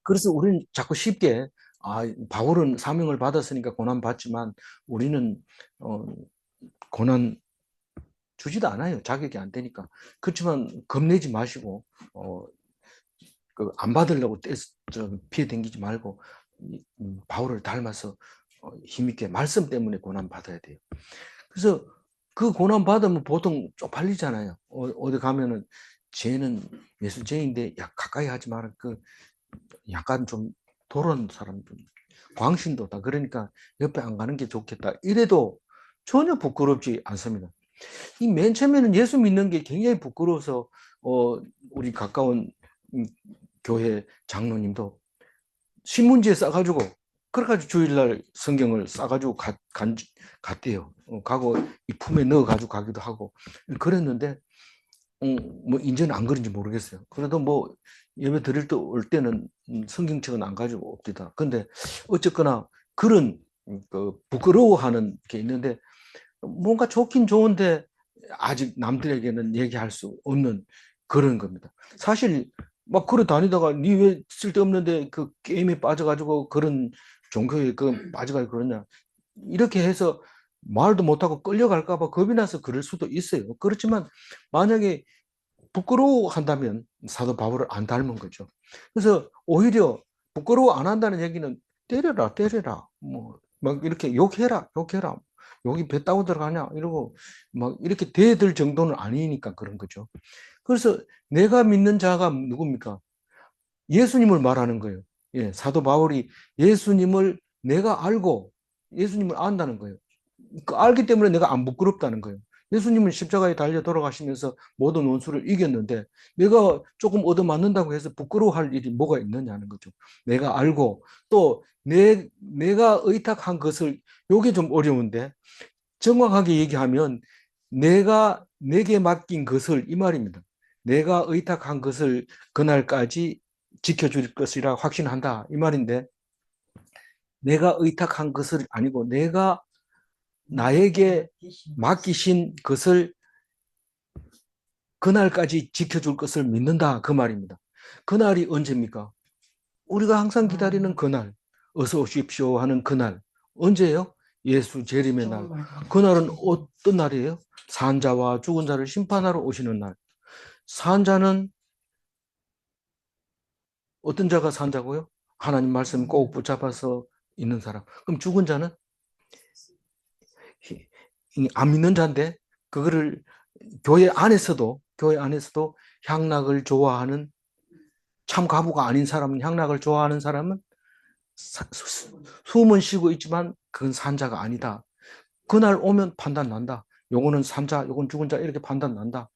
그래서 우리는 자꾸 쉽게 바울은 사명을 받았으니까 고난 받지만 우리는 고난 주지도 않아요. 자격이 안 되니까. 그렇지만 겁내지 마시고 안 받으려고 피해 댕기지 말고 바울을 닮아서 힘있게 말씀 때문에 고난 받아야 돼요. 그래서 그 고난 받으면 보통 쪽팔리잖아요. 어디 가면은 쟤는 예수쟁인데 가까이 하지 마라. 그 약간 좀 도른 사람, 광신도다. 그러니까 옆에 안 가는 게 좋겠다. 이래도 전혀 부끄럽지 않습니다. 이 맨 처음에는 예수 믿는 게 굉장히 부끄러워서 우리 가까운 교회 장로님도 신문지에 싸가지고 그래가지고 주일날 성경을 싸가지고 갔대요. 가고 이 품에 넣어가지고 가기도 하고 그랬는데 뭐 이제는 안 그런지 모르겠어요. 그래도 뭐 예배 드릴 때 올 때는 성경책은 안 가지고 옵니다. 근데 어쨌거나 그런 그 부끄러워하는 게 있는데 뭔가 좋긴 좋은데 아직 남들에게는 얘기할 수 없는 그런 겁니다. 사실 막 걸어 다니다가 니 왜 쓸데없는데 그 게임에 빠져가지고 그런 종교에 빠져가지고 그러냐 이렇게 해서 말도 못하고 끌려갈까 봐 겁이 나서 그럴 수도 있어요. 그렇지만 만약에 부끄러워한다면 사도 바울을 안 닮은 거죠. 그래서 오히려 부끄러워 안 한다는 얘기는 때려라 뭐 막 이렇게 욕해라 욕이 배 따고 들어가냐 이러고 막 이렇게 대들 정도는 아니니까 그런 거죠. 그래서 내가 믿는 자가 누굽니까? 예수님을 말하는 거예요. 예, 사도 바울이 예수님을 내가 알고 예수님을 안다는 거예요. 그 알기 때문에 내가 안 부끄럽다는 거예요. 예수님은 십자가에 달려 돌아가시면서 모든 원수를 이겼는데 내가 조금 얻어맞는다고 해서 부끄러워할 일이 뭐가 있느냐는 거죠. 내가 알고 또 내가 의탁한 것을, 요게 좀 어려운데 정확하게 얘기하면 내가 내게 맡긴 것을 이 말입니다. 내가 의탁한 것을 그날까지 지켜줄 것이라 확신한다 이 말인데, 내가 의탁한 것을 아니고 내가 나에게 맡기신 것을 그날까지 지켜줄 것을 믿는다 그 말입니다. 그날이 언제입니까? 우리가 항상 기다리는 그날, 어서 오십시오 하는 그날. 언제예요? 예수 재림의 날. 그날은 어떤 날이에요? 산자와 죽은 자를 심판하러 오시는 날. 산자는 어떤 자가 산자고요? 하나님 말씀 꼭 붙잡아서 있는 사람. 그럼 죽은 자는 안 믿는 자인데 그거를 교회 안에서도 향락을 좋아하는, 참 과부가 아닌 사람은, 향락을 좋아하는 사람은 숨은 쉬고 있지만 그건 산자가 아니다. 그날 오면 판단 난다. 요거는 산자, 요건 죽은 자 이렇게 판단 난다.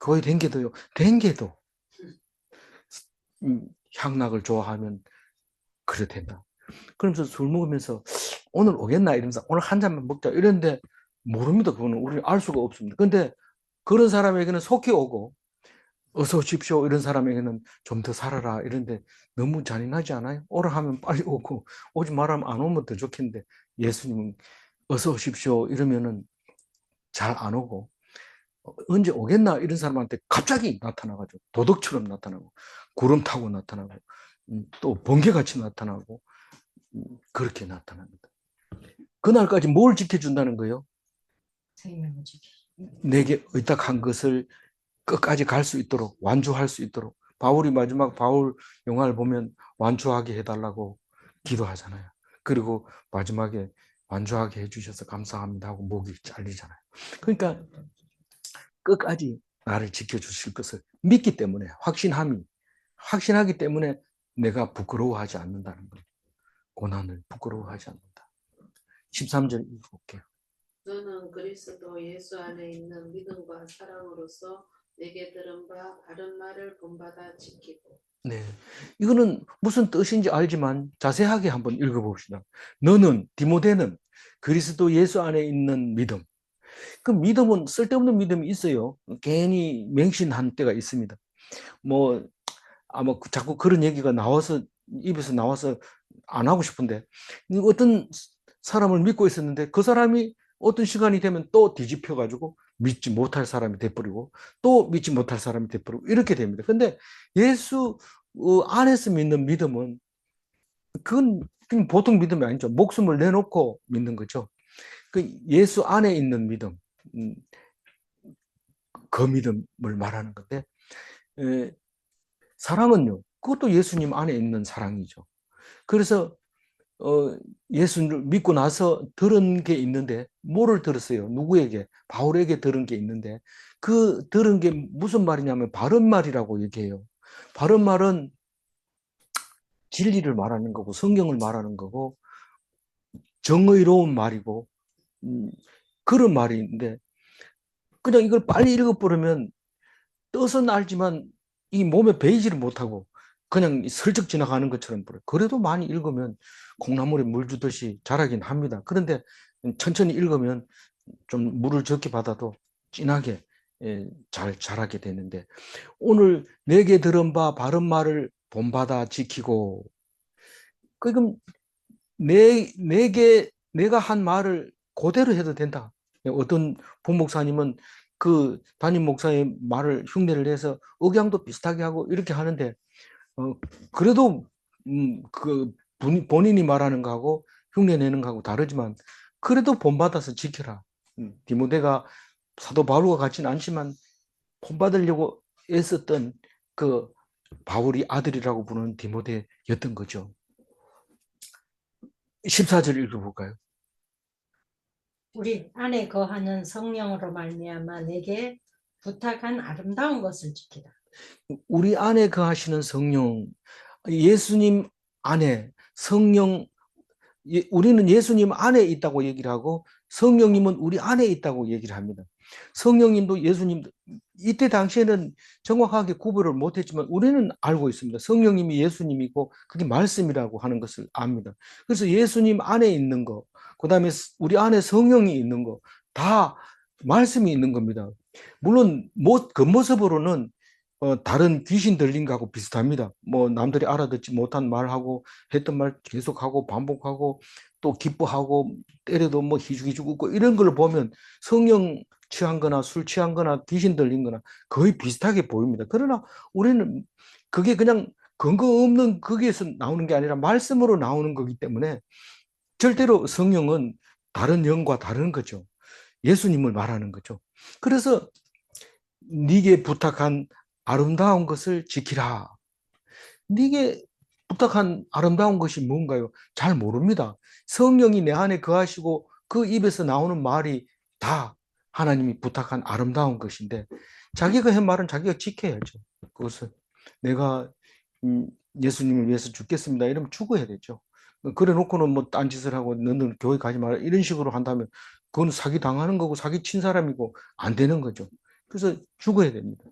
거의 댕겨도요. 댕겨도 향락을 좋아하면 그래 된다. 그러면서 술 먹으면서 오늘 오겠나 이러면서 오늘 한 잔만 먹자 이랬는데 모릅니다. 그거는 우리 알 수가 없습니다. 근데 그런 사람에게는 속히 오고 어서 오십시오 이런 사람에게는 좀 더 살아라 이런데 너무 잔인하지 않아요? 오라 하면 빨리 오고 오지 말라면 안 오면 더 좋겠는데 예수님은 어서 오십시오 이러면은 잘 안 오고 언제 오겠나 이런 사람한테 갑자기 나타나가지고 도둑처럼 나타나고 구름 타고 나타나고 또 번개같이 나타나고 그렇게 나타납니다. 그날까지 뭘 지켜준다는 거예요? 생명을 지키. 내게 의탁한 것을 끝까지 갈 수 있도록 완주할 수 있도록 바울이 마지막 바울 영화를 보면 완주하게 해달라고 기도하잖아요. 그리고 마지막에 완주하게 해주셔서 감사합니다 하고 목이 잘리잖아요. 그러니까 끝까지 나를 지켜주실 것을 믿기 때문에 확신하기 때문에 내가 부끄러워하지 않는다는 거예요. 고난을 부끄러워하지 않는다. 13절 읽어볼게요. 너는 그리스도 예수 안에 있는 믿음과 사랑으로서 내게 들은 바 바른 말을 본받아 지키고. 네, 이거는 무슨 뜻인지 알지만 자세하게 한번 읽어봅시다. 너는 디모데는 그리스도 예수 안에 있는 믿음. 그 믿음은 쓸데없는 믿음이 있어요. 괜히 맹신한 때가 있습니다. 뭐 아마 자꾸 그런 얘기가 나와서 입에서 나와서 안 하고 싶은데 어떤 사람을 믿고 있었는데 그 사람이 어떤 시간이 되면 또 뒤집혀 가지고 믿지 못할 사람이 돼버리고 또 믿지 못할 사람이 돼버리고 이렇게 됩니다. 근데 예수 안에서 믿는 믿음은 그건 보통 믿음이 아니죠. 목숨을 내놓고 믿는 거죠. 그 예수 안에 있는 믿음, 그 믿음을 말하는 건데 사랑은요. 그것도 예수님 안에 있는 사랑이죠. 그래서 예수를 믿고 나서 들은 게 있는데 뭐를 들었어요? 누구에게? 바울에게 들은 게 있는데 그 들은 게 무슨 말이냐면 바른 말이라고 얘기해요. 바른 말은 진리를 말하는 거고 성경을 말하는 거고 정의로운 말이고 그런 말인데 그냥 이걸 빨리 읽어버리면 뜻은 알지만 이 몸에 배이지를 못하고 그냥 슬쩍 지나가는 것처럼 보여요. 그래도 많이 읽으면 콩나물에 물 주듯이 자라긴 합니다. 그런데 천천히 읽으면 좀 물을 적게 받아도 진하게 잘 자라게 되는데 오늘 내게 들은 바 바른 말을 본받아 지키고 그럼 내가 한 말을 그대로 해도 된다. 어떤 부목사님은 그 담임 목사의 말을 흉내를 내서 억양도 비슷하게 하고 이렇게 하는데 그래도 그 본인이 말하는 거하고 흉내 내는 거하고 다르지만 그래도 본받아서 지켜라. 디모데가 사도 바울과 같지는 않지만 본받으려고 애썼던 그 바울이 아들이라고 부르는 디모데였던 거죠. 14절 읽어볼까요? 우리 안에 거하는 성령으로 말미암아 내게 부탁한 아름다운 것을 지키라. 우리 안에 거하시는 성령, 예수님 안에 성령, 우리는 예수님 안에 있다고 얘기를 하고 성령님은 우리 안에 있다고 얘기를 합니다. 성령님도 예수님도 이때 당시에는 정확하게 구별을 못했지만 우리는 알고 있습니다. 성령님이 예수님이고 그게 말씀이라고 하는 것을 압니다. 그래서 예수님 안에 있는 거, 그 다음에 우리 안에 성령이 있는 거, 다 말씀이 있는 겁니다. 물론 겉모습으로는 다른 귀신 들린 거하고 비슷합니다. 뭐 남들이 알아듣지 못한 말하고 했던 말 계속하고 반복하고 또 기뻐하고 때려도 뭐 희죽희죽 웃고 이런 걸 보면 성령 취한 거나 술 취한 거나 귀신 들린 거나 거의 비슷하게 보입니다. 그러나 우리는 그게 그냥 근거 없는 거기에서 나오는 게 아니라 말씀으로 나오는 거기 때문에 절대로 성령은 다른 영과 다른 거죠. 예수님을 말하는 거죠. 그래서 네게 부탁한 아름다운 것을 지키라. 네게 부탁한 아름다운 것이 뭔가요? 잘 모릅니다. 성령이 내 안에 거하시고 그 입에서 나오는 말이 다 하나님이 부탁한 아름다운 것인데 자기가 한 말은 자기가 지켜야죠. 그것을 내가 예수님을 위해서 죽겠습니다. 이러면 죽어야 되죠. 그래 놓고는 뭐 딴짓을 하고 너는 교회 가지 마라 이런 식으로 한다면 그건 사기 당하는 거고 사기 친 사람이고 안 되는 거죠. 그래서 죽어야 됩니다.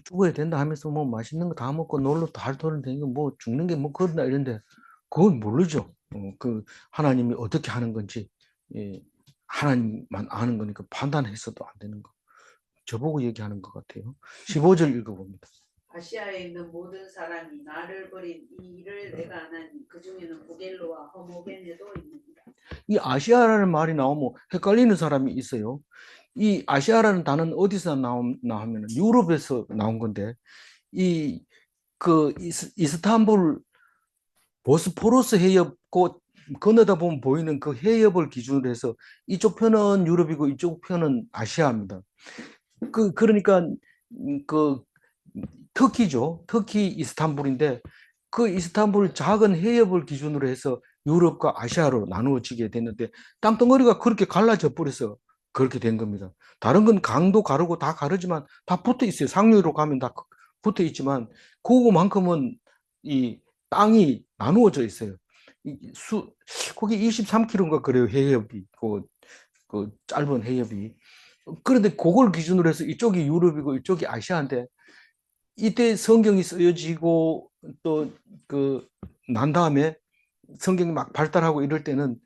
죽어야 된다 하면서 뭐 맛있는 거 다 먹고 놀러 다 돌아다니고 뭐 죽는 게 뭐 그런다 이런데 그건 모르죠. 그 하나님이 어떻게 하는 건지 하나님만 아는 거니까 판단해서도 안 되는 거. 저보고 얘기하는 것 같아요. 15절 읽어봅니다. 아시아에 있는 모든 사람이 나를 버린 이 일을 내가 안 하니 그 중에는 부겔로와 허모게네도 있느니라. 이 아시아라는 말이 나오면 헷갈리는 사람이 있어요. 이 아시아라는 단어는 어디서 나오면 유럽에서 나온 건데, 이스탄불 보스포러스 해협 건너다 보면 보이는 그 해협을 기준으로 해서 이쪽 편은 유럽이고 이쪽 편은 아시아입니다. 그러니까 그 터키죠. 터키 이스탄불인데 그 이스탄불 작은 해협을 기준으로 해서 유럽과 아시아로 나누어지게 됐는데 땅덩어리가 그렇게 갈라져 버려서 그렇게 된 겁니다. 다른 건 강도 가르고 다 가르지만 다 붙어 있어요. 상류로 가면 다 붙어 있지만 그거만큼은 이 땅이 나누어져 있어요. 거기 23km인가 그래요. 해협이 그 짧은 해협이. 그런데 그걸 기준으로 해서 이쪽이 유럽이고 이쪽이 아시아인데 이때 성경이 쓰여지고 또 난 다음에 성경이 막 발달하고 이럴 때는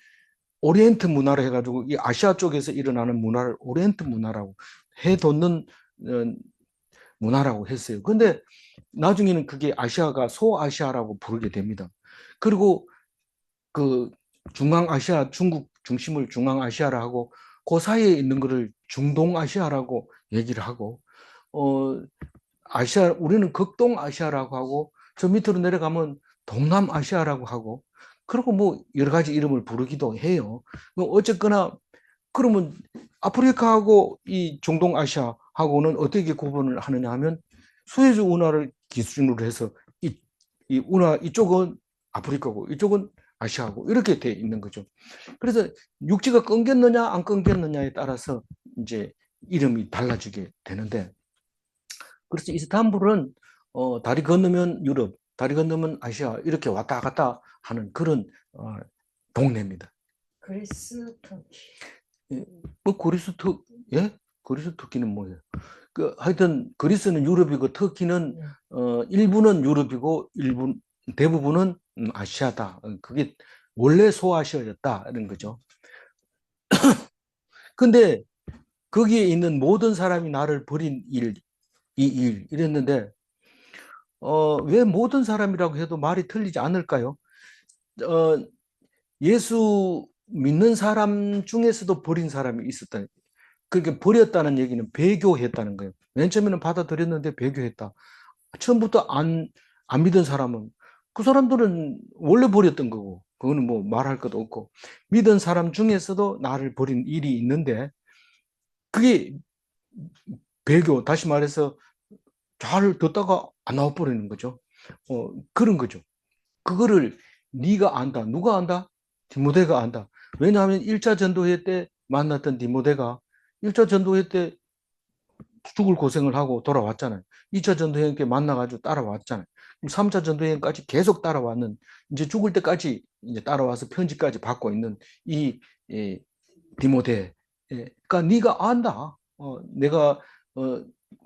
오리엔트 문화로 해가지고 이 아시아 쪽에서 일어나는 문화를 오리엔트 문화라고 해뒀는 문화라고 했어요. 근데 나중에는 그게 아시아가 소아시아라고 부르게 됩니다. 그리고 그 중앙아시아, 중국 중심을 중앙아시아라 하고 그 사이에 있는 거를 중동아시아라고 얘기를 하고 아시아, 우리는 극동아시아라고 하고 저 밑으로 내려가면 동남아시아라고 하고 그리고 뭐 여러 가지 이름을 부르기도 해요. 어쨌거나 그러면 아프리카하고 이 중동아시아하고는 어떻게 구분을 하느냐 하면 수에즈 운하를 기준으로 해서 이 운하 이쪽은 아프리카고 이쪽은 아시아고 이렇게 돼 있는 거죠. 그래서 육지가 끊겼느냐 안 끊겼느냐에 따라서 이제 이름이 달라지게 되는데 그래서 이스탄불은 다리 건너면 유럽, 다리 건너면 아시아 이렇게 왔다 갔다 하는 그런 동네입니다. 그리스 터키. 뭐 예? 그리스 터키는 뭐예요? 하여튼 그리스는 유럽이고 터키는 일부는 유럽이고 대부분은 아시아다. 그게 원래 소아시아였다 이런 거죠. 근데 거기에 있는 모든 사람이 나를 버린 이랬는데 왜 모든 사람이라고 해도 말이 틀리지 않을까요? 예수 믿는 사람 중에서도 버린 사람이 있었다. 그렇게 버렸다는 얘기는 배교했다는 거예요. 맨 처음에는 받아들였는데 배교했다. 처음부터 안 믿은 사람은 그 사람들은 원래 버렸던 거고 그거는 뭐 말할 것도 없고 믿은 사람 중에서도 나를 버린 일이 있는데 그게 배교, 다시 말해서 잘 듣다가 안 나와버리는 거죠. 그런 거죠. 그거를 네가 안다. 누가 안다? 디모데가 안다. 왜냐하면 1차 전도회 때 만났던 디모데가 1차 전도회 때 죽을 고생을 하고 돌아왔잖아요. 2차 전도여행 때 만나가지고 따라왔잖아요. 3차 전도여행까지 계속 따라왔는 이제 죽을 때까지 이제 따라와서 편지까지 받고 있는 이 디모데. 그러니까 네가 안다. 내가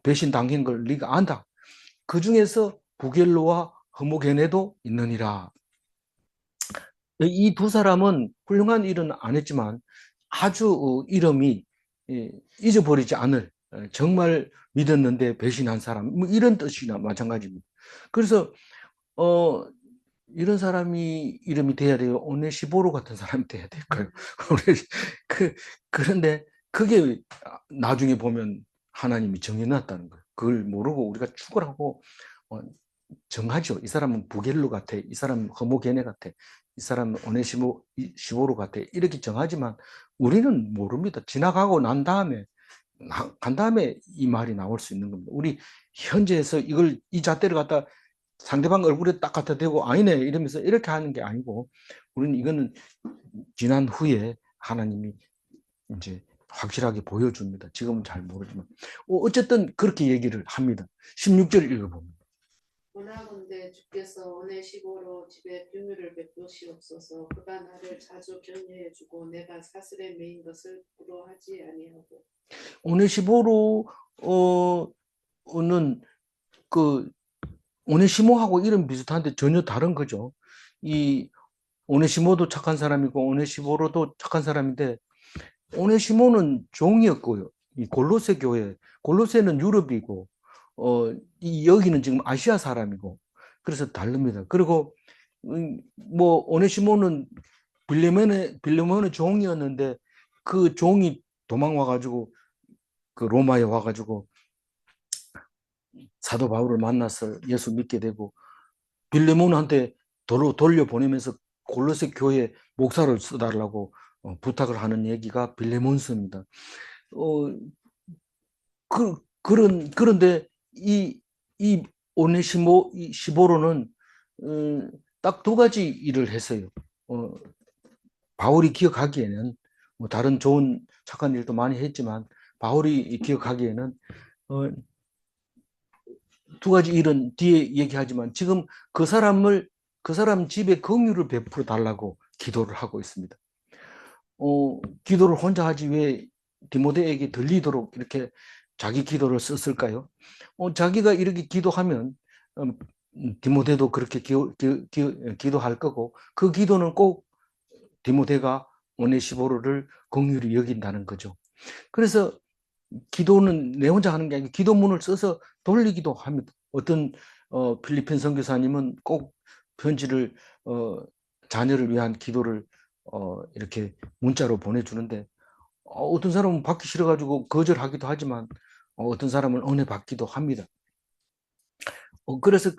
배신 당한 걸 네가 안다. 그 중에서 부겔로와 허모게네도 있느니라. 이 두 사람은 훌륭한 일은 안 했지만 아주 이름이 잊어버리지 않을 정말 믿었는데 배신한 사람 뭐 이런 뜻이나 마찬가지입니다. 그래서 이런 사람이 이름이 돼야 돼요. 오네시보로 같은 사람이 돼야 될까요? 그런데 그게 나중에 보면 하나님이 정해놨다는 거예요. 그걸 모르고 우리가 축을하고 정하죠. 이 사람은 부겔로 같아. 이 사람은 허모게네 같아. 이 사람은 오네시보로 같아. 이렇게 정하지만 우리는 모릅니다. 지나가고 난 다음에 간 다음에 이 말이 나올 수 있는 겁니다. 우리 현재에서 이 잣대를 갖다 상대방 얼굴에 딱 갖다 대고 아니네 이러면서 이렇게 하는 게 아니고 우리는 이거는 지난 후에 하나님이 이제 확실하게 보여줍니다. 지금은 잘 모르지만 어쨌든 그렇게 얘기를 합니다. 16절 읽어봅니다. 원하건대 주께서 오네시보로 집에 비밀을 베푸시옵소서. 그가 나를 자주 격려해주고 내가 사슬에 매인 것을 부러워하지 아니하고. 오네시보로는 오네시모하고 이름 비슷한데 전혀 다른 거죠. 이 오네시모도 착한 사람이고 오네시보로도 착한 사람인데 오네시모는 종이었고요. 이 골로새 교회, 골로새는 유럽이고 여기는 지금 아시아 사람이고 그래서 다릅니다. 그리고 뭐 오네시모는 빌레몬의 종이었는데 그 종이 도망와 가지고 그 로마에 와가지고 사도 바울을 만나서 예수 믿게 되고 빌레몬한테 돌려보내면서 골로새 교회 목사를 써달라고 부탁을 하는 얘기가 빌레몬서입니다. 그런데 이 오네시모로는 딱 두 가지 일을 했어요. 바울이 기억하기에는 뭐 다른 좋은 착한 일도 많이 했지만 바울이 기억하기에는 두 가지 일은 뒤에 얘기하지만 지금 그 사람 집에 긍휼을 베풀어 달라고 기도를 하고 있습니다. 기도를 혼자 하지 왜 디모데에게 들리도록 이렇게 자기 기도를 썼을까요? 자기가 이렇게 기도하면 디모데도 그렇게 기도할 거고 그 기도는 꼭 디모데가 오네시보로를 긍휼히 여긴다는 거죠. 그래서 기도는 내 혼자 하는 게 아니고 기도문을 써서 돌리기도 합니다. 어떤 필리핀 선교사님은 꼭 편지를 자녀를 위한 기도를 이렇게 문자로 보내주는데 어떤 사람은 받기 싫어가지고 거절하기도 하지만 어떤 사람은 은혜 받기도 합니다. 그래서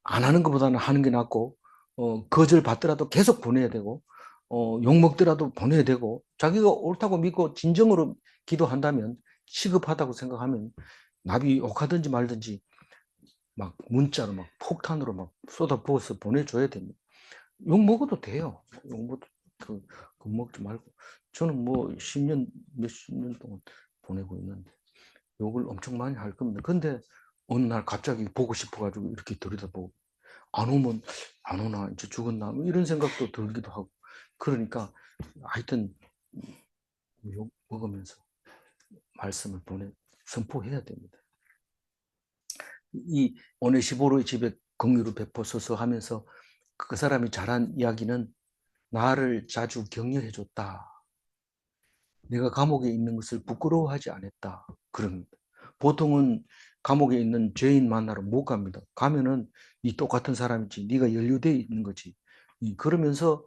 안 하는 것보다는 하는 게 낫고 거절 받더라도 계속 보내야 되고 욕 먹더라도 보내야 되고 자기가 옳다고 믿고 진정으로 기도한다면 시급하다고 생각하면 나비 욕하든지 말든지 막 문자로 막 폭탄으로 막 쏟아부어서 보내줘야 됩니다. 욕 먹어도 돼요. 욕 먹어도 그 먹지 말고 저는 뭐 10년 몇십 년 동안 보내고 있는데 욕을 엄청 많이 할 겁니다. 근데 어느 날 갑자기 보고 싶어가지고 이렇게 들여다보고 안 오면 안 오나 이제 죽었나 뭐 이런 생각도 들기도 하고 그러니까 하여튼 욕 먹으면서 말씀을 선포해야 됩니다. 이 오네시보로의 집에 긍휼을 베푸소서 하면서 그 사람이 잘한 이야기는 나를 자주 격려해 줬다. 내가 감옥에 있는 것을 부끄러워하지 않았다. 그럽니다. 보통은 감옥에 있는 죄인 만나러 못 갑니다. 가면은 이 똑같은 사람이지. 네가 연루되어 있는 거지. 그러면서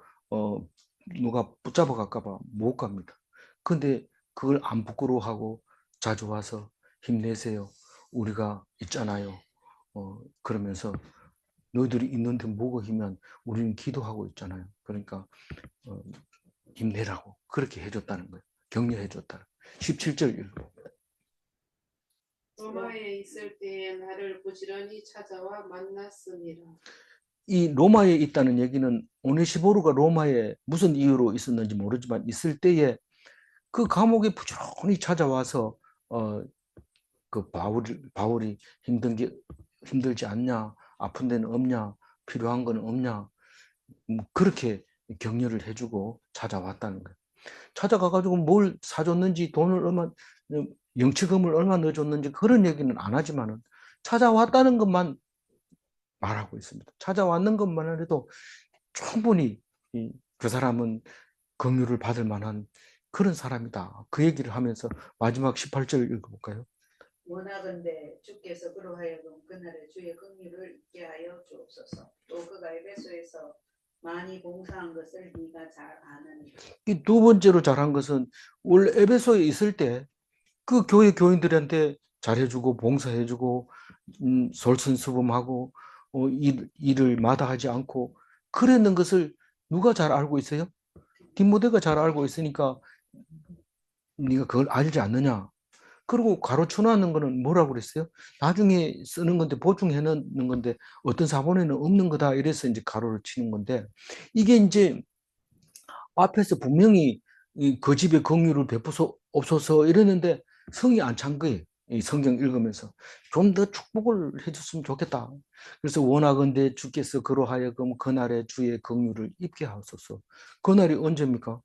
누가 붙잡아 갈까 봐 못 갑니다. 근데 그걸 안 부끄러워하고 자주 와서 힘내세요. 우리가 있잖아요. 그러면서 너희들이 있는데 뭐가 힘면 우리는 기도하고 있잖아요. 그러니까 힘내라고 그렇게 해줬다는 거예요. 격려해줬다는 17절 읽어봅니다. 로마에 있을 때에 나를 부지런히 찾아와 만났습니다. 이 로마에 있다는 얘기는 오네시보로가 로마에 무슨 이유로 있었는지 모르지만 있을 때에 그 감옥에 부지런히 찾아와서 그 바울이 힘들지 않냐, 아픈 데는 없냐, 필요한 건 없냐, 그렇게 격려를 해주고 찾아왔다는 거예요. 찾아가가지고 뭘 사줬는지 돈을 얼마 영치금을 얼마 넣어줬는지 그런 얘기는 안 하지만은 찾아왔다는 것만 말하고 있습니다. 찾아왔는 것만 해도 충분히 그 사람은 긍휼을 받을 만한 그런 사람이다. 그 얘기를 하면서 마지막 18절 읽어볼까요? 원하건대 주께서 그로 하여금 그날의 주의 긍휼을 잊게 하여 주옵소서. 또 그가 에베소에서 많이 봉사한 것을 네가 잘 아느니. 이 두 번째로 잘한 것은 원래 에베소에 있을 때 그 교회 교인들한테 잘해주고 봉사해주고 솔선수범하고 일을 마다하지 않고 그랬는 것을 누가 잘 알고 있어요? 디모데가 잘 알고 있으니까 네가 그걸 알지 않느냐? 그리고 가로쳐 놓는 거는 뭐라고 그랬어요? 나중에 쓰는 건데 보충해 놓는 건데 어떤 사본에는 없는 거다 이래서 이제 가로를 치는 건데 이게 이제 앞에서 분명히 그 집에 긍휼을 베푸소서 이랬는데 성이 안 찬 거예요. 이 성경 읽으면서 좀 더 축복을 해줬으면 좋겠다. 그래서 원하건대 주께서 그로 하여금 그날의 주의 긍휼을 입게 하소서. 그날이 언제입니까?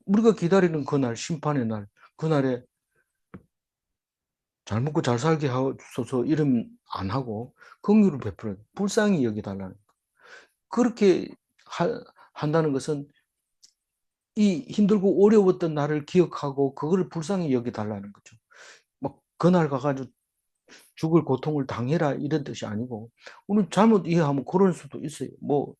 우리가 기다리는 그날, 심판의 날, 그날에 잘 먹고 잘 살게 하소서 이름 안 하고 긍휼을 베풀어 불쌍히 여기달라는 거. 그렇게 한다는 것은 이 힘들고 어려웠던 나를 기억하고 그걸 불쌍히 여기달라는 거죠. 막 그날 가가지고 죽을 고통을 당해라 이런 뜻이 아니고 우리 잘못 이해하면 그럴 수도 있어요. 뭐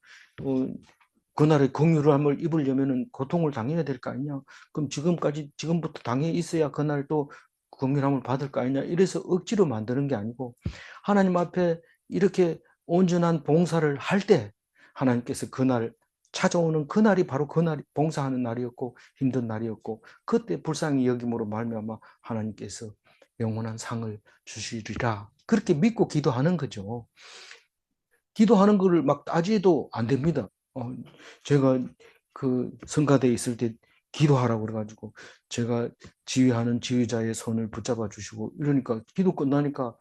그날의 긍휼함을 입으려면은 고통을 당해야 될 거 아니냐. 그럼 지금부터 당해 있어야 그날 또 긍휼함을 받을 거 아니냐. 이래서 억지로 만드는 게 아니고 하나님 앞에 이렇게 온전한 봉사를 할 때 하나님께서 그날 찾아오는 그날이 바로 그날이 봉사하는 날이었고 힘든 날이었고 그때 불쌍히 여김으로 말미암아 하나님께서 영원한 상을 주시리라. 그렇게 믿고 기도하는 거죠. 기도하는 거를 막 따지도 안 됩니다. 제가 그 성가대에 있을 때 기도하라고 그래가지고 제가 지휘하는 지휘자의 손을 붙잡아 주시고 이러니까 기도 끝나니까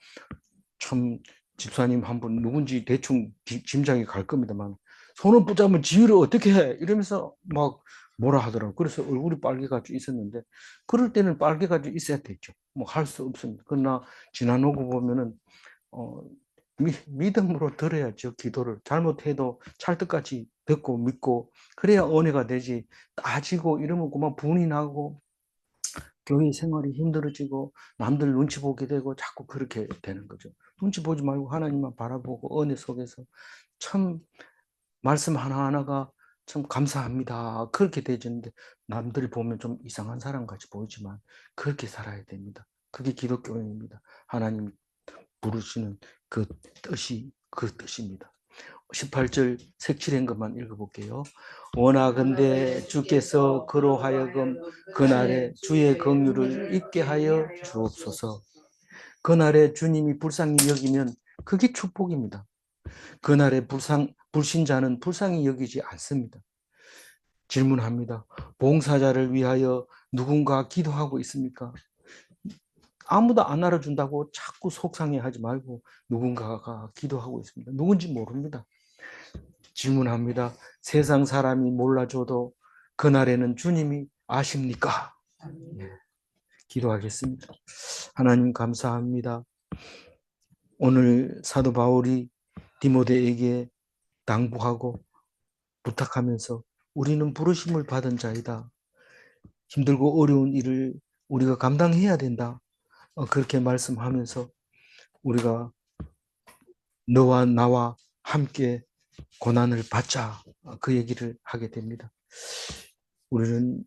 참 집사님 한 분 누군지 대충 짐작이 갈 겁니다만 손을 붙잡으면 지휘를 어떻게 해? 이러면서 막 뭐라 하더라고요. 그래서 얼굴이 빨개가지고 있었는데 그럴 때는 빨개가지고 있어야 되죠. 뭐 할 수 없습니다. 그러나 지나놓고 보면은 믿음으로 들어야죠. 기도를 잘못해도 찰떡같이 듣고 믿고 그래야 은혜가 되지. 따지고 이러면 그만 분이 나고 교회 생활이 힘들어지고 남들 눈치 보게 되고 자꾸 그렇게 되는 거죠. 눈치 보지 말고 하나님만 바라보고 은혜 속에서 참 말씀 하나하나가 참 감사합니다. 그렇게 되지는데 남들이 보면 좀 이상한 사람 같이 보이지만 그렇게 살아야 됩니다. 그게 기독교입니다. 하나님 부르시는 그 뜻입니다. 18절 색칠한 것만 읽어볼게요. 원하건대 주께서 그로 하여금 그날에 주의 긍휼을 잊게 하여 주옵소서. 그날에 주님이 불쌍히 여기면 그게 축복입니다. 그날에 불신자는 불쌍히 여기지 않습니다. 질문합니다. 봉사자를 위하여 누군가 기도하고 있습니까? 아무도 안 알아준다고 자꾸 속상해하지 말고 누군가가 기도하고 있습니다. 누군지 모릅니다. 질문합니다. 세상 사람이 몰라줘도 그날에는 주님이 아십니까? 네. 기도하겠습니다. 하나님 감사합니다. 오늘 사도 바울이 디모데에게 당부하고 부탁하면서 우리는 부르심을 받은 자이다. 힘들고 어려운 일을 우리가 감당해야 된다. 그렇게 말씀하면서 우리가 너와 나와 함께 고난을 받자 그 얘기를 하게 됩니다. 우리는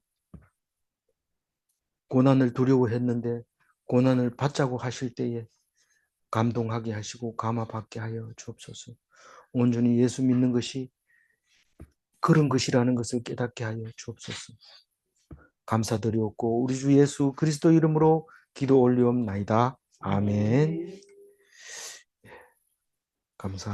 고난을 두려워했는데 고난을 받자고 하실 때에 감동하게 하시고 감화받게 하여 주옵소서. 온전히 예수 믿는 것이 그런 것이라는 것을 깨닫게 하여 주옵소서. 감사드리옵고 우리 주 예수 그리스도 이름으로 기도 올리옵나이다. 아멘. 감사합니다.